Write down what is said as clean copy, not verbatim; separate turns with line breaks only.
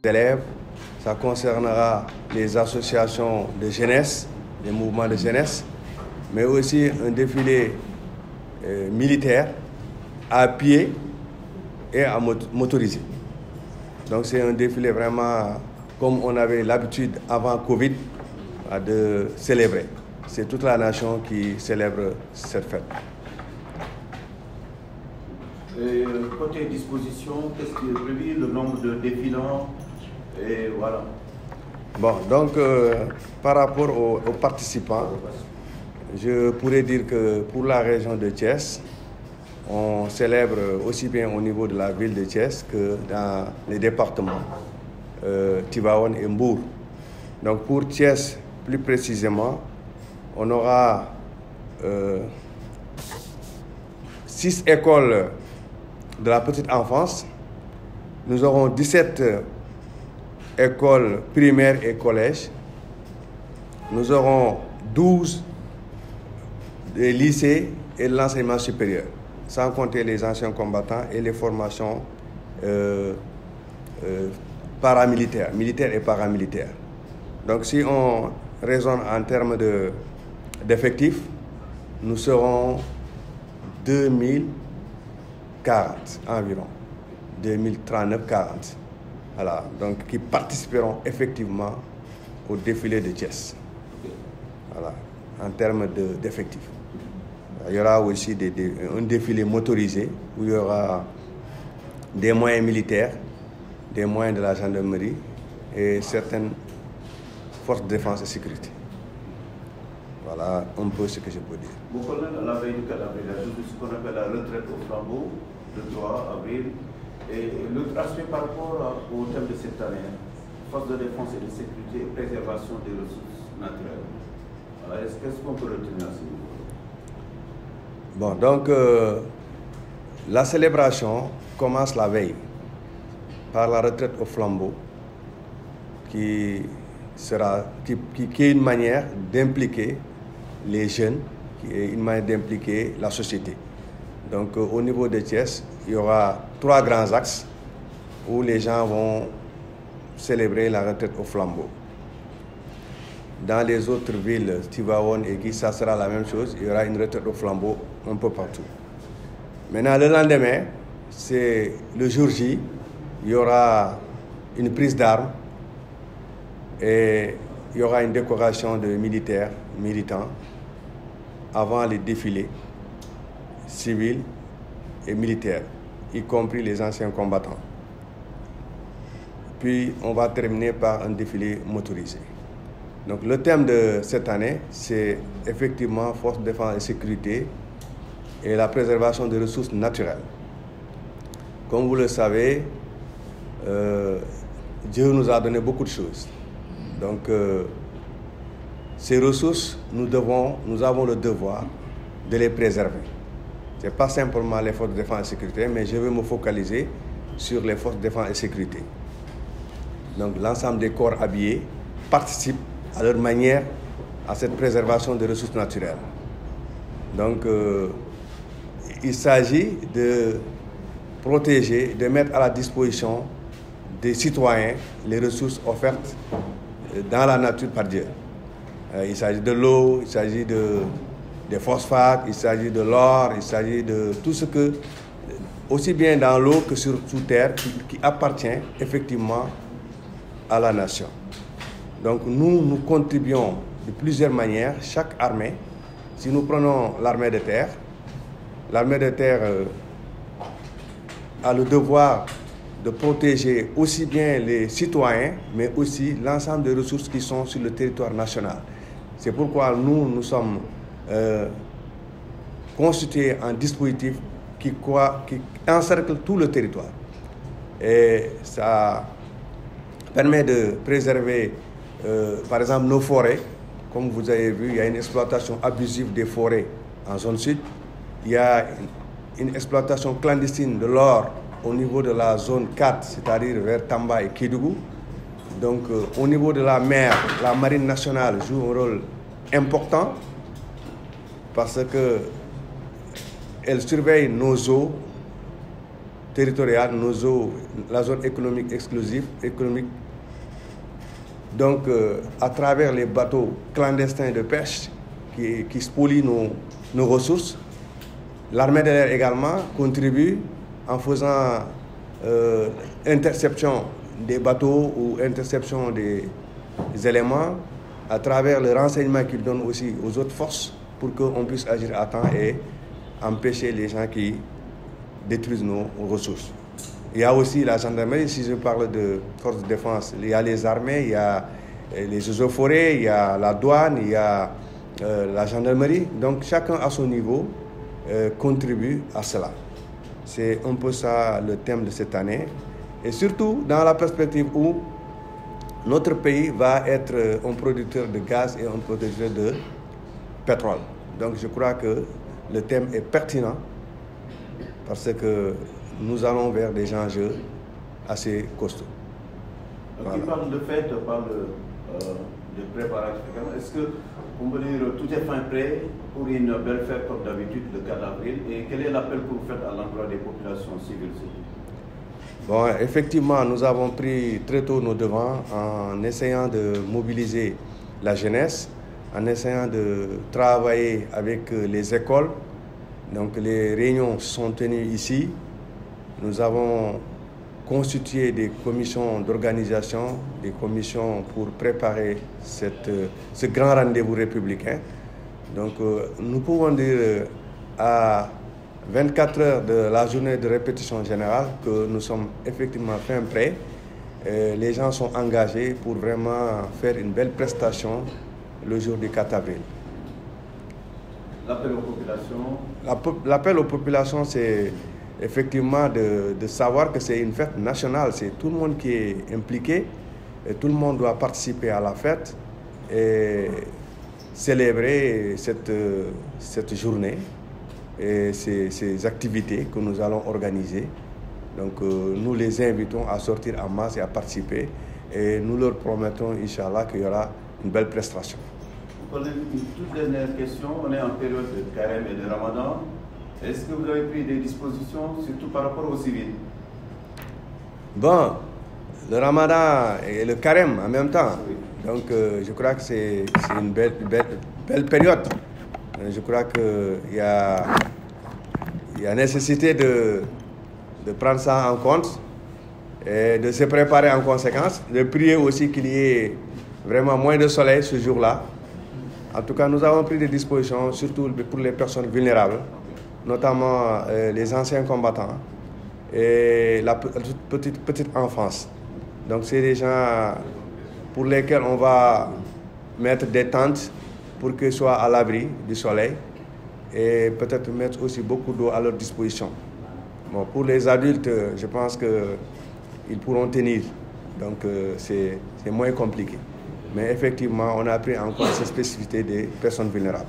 d'élèves, ça concernera les associations de jeunesse, les mouvements de jeunesse, mais aussi un défilé militaire à pied et à motorisé. Donc c'est un défilé vraiment comme on avait l'habitude avant Covid de célébrer. C'est toute la nation qui célèbre cette fête.
Et côté disposition, qu'est-ce qui est prévu, le nombre de défilants, et voilà.
Bon, donc par rapport aux participants, je pourrais dire que pour la région de Thiès, on célèbre aussi bien au niveau de la ville de Thiès que dans les départements Tivaouane et Mbour. Donc pour Thiès, plus précisément, on aura 6 écoles de la petite enfance. Nous aurons 17 écoles primaires et collèges. Nous aurons 12 des lycées et de l'enseignement supérieur, sans compter les anciens combattants et les formations paramilitaires, militaires et paramilitaires. Donc si on raisonne en termes d'effectifs, nous serons 2040 environ, 2039-40. Voilà, donc qui participeront effectivement au défilé de Thiès. Voilà, en termes d'effectifs. Il y aura aussi un défilé motorisé où il y aura des moyens militaires, des moyens de la gendarmerie et certaines forces de défense et sécurité. Voilà un peu ce que je peux dire.
Vous connaissez la veille du 4 avril, ce qu'on appelle la retraite au flambeau, le 3 avril. Et l'autre aspect par rapport au thème de cette année, force de défense et de sécurité et préservation des ressources naturelles. Alors, qu'est-ce qu'on peut retenir à ce niveau?
Bon, donc la célébration commence la veille par la retraite au flambeau qui est une manière d'impliquer les jeunes, qui est une manière d'impliquer la société. Donc au niveau de Thiès, il y aura 3 grands axes où les gens vont célébrer la retraite au flambeau. Dans les autres villes, Tivaouane et Guy, ça sera la même chose. Il y aura une retraite au flambeau un peu partout. Maintenant, le lendemain, c'est le jour J. Il y aura une prise d'armes et il y aura une décoration de militaires, militants, avant les défilés civils et militaires, y compris les anciens combattants. Puis, on va terminer par un défilé motorisé. Donc, le thème de cette année, c'est effectivement force de défense et sécurité et la préservation des ressources naturelles. Comme vous le savez, Dieu nous a donné beaucoup de choses. Donc, ces ressources, nous avons le devoir de les préserver. Ce n'est pas simplement les forces de défense et sécurité, mais je vais me focaliser sur les forces de défense et sécurité. Donc, l'ensemble des corps habillés participent à leur manière à cette préservation des ressources naturelles. Donc, il s'agit de protéger, de mettre à la disposition des citoyens les ressources offertes dans la nature par Dieu. Il s'agit de l'eau, il s'agit des phosphates, il s'agit de l'or, il s'agit de tout ce que, aussi bien dans l'eau que sous terre, qui appartient effectivement à la nation. Donc nous contribuons de plusieurs manières, chaque armée. Si nous prenons l'armée de terre a le devoir de protéger aussi bien les citoyens, mais aussi l'ensemble des ressources qui sont sur le territoire national. C'est pourquoi nous sommes constitués en dispositif qui encercle tout le territoire. Et ça permet de préserver, par exemple, nos forêts. Comme vous avez vu, il y a une exploitation abusive des forêts en zone sud. Il y a une exploitation clandestine de l'or au niveau de la zone 4, c'est-à-dire vers Tamba et Kédougou. Donc, au niveau de la mer, la marine nationale joue un rôle important parce qu'elle surveille nos eaux territoriales, nos eaux, la zone économique exclusive, donc à travers les bateaux clandestins de pêche qui spolient nos ressources. L'armée de l'air également contribue en faisant interception des bateaux ou interception des éléments à travers le renseignement qu'ils donnent aussi aux autres forces pour qu'on puisse agir à temps et empêcher les gens qui détruisent nos ressources. Il y a aussi la gendarmerie, si je parle de forces de défense, il y a les armées, il y a les eaux forêts, il y a la douane, il y a la gendarmerie. Donc chacun à son niveau contribue à cela. C'est un peu ça le thème de cette année. Et surtout dans la perspective où notre pays va être un producteur de gaz et un producteur de pétrole. Donc je crois que le thème est pertinent parce que nous allons vers des enjeux assez costauds.
Voilà. Qui parle de fête, parle de préparatifs. Est-ce que on peut dire tout est fin prêt pour une belle fête comme d'habitude le 4 avril? Et quel est l'appel que vous faites à l'endroit des populations civiles?
Bon, effectivement, nous avons pris très tôt nos devants en essayant de mobiliser la jeunesse, en essayant de travailler avec les écoles. Donc les réunions sont tenues ici. Nous avons constitué des commissions d'organisation, des commissions pour préparer ce grand rendez-vous républicain. Donc nous pouvons dire à 24 heures de la journée de répétition générale que nous sommes effectivement fin prêts. Les gens sont engagés pour vraiment faire une belle prestation le jour du 4 avril.
L'appel aux populations?
L'appel aux populations, c'est effectivement de savoir que c'est une fête nationale. C'est tout le monde qui est impliqué et tout le monde doit participer à la fête et célébrer cette journée et ces activités que nous allons organiser. Donc nous les invitons à sortir en masse et à participer et nous leur promettons, Inch'Allah, qu'il y aura une belle prestation.
Une toute dernière question, on est en période de carême et de ramadan. Est-ce que vous avez pris des dispositions, surtout par rapport aux civils?
Bon, le ramadan et le carême en même temps. Oui. Donc je crois que c'est une belle période. Je crois qu'il y a nécessité de prendre ça en compte et de se préparer en conséquence, de prier aussi qu'il y ait vraiment moins de soleil ce jour-là. En tout cas, nous avons pris des dispositions, surtout pour les personnes vulnérables, notamment les anciens combattants et la petite enfance. Donc c'est des gens pour lesquels on va mettre des tentes pour qu'ils soient à l'abri du soleil et peut-être mettre aussi beaucoup d'eau à leur disposition. Bon, pour les adultes, je pense qu'ils pourront tenir, donc c'est moins compliqué. Mais effectivement, on a pris en compte ces spécificités des personnes vulnérables.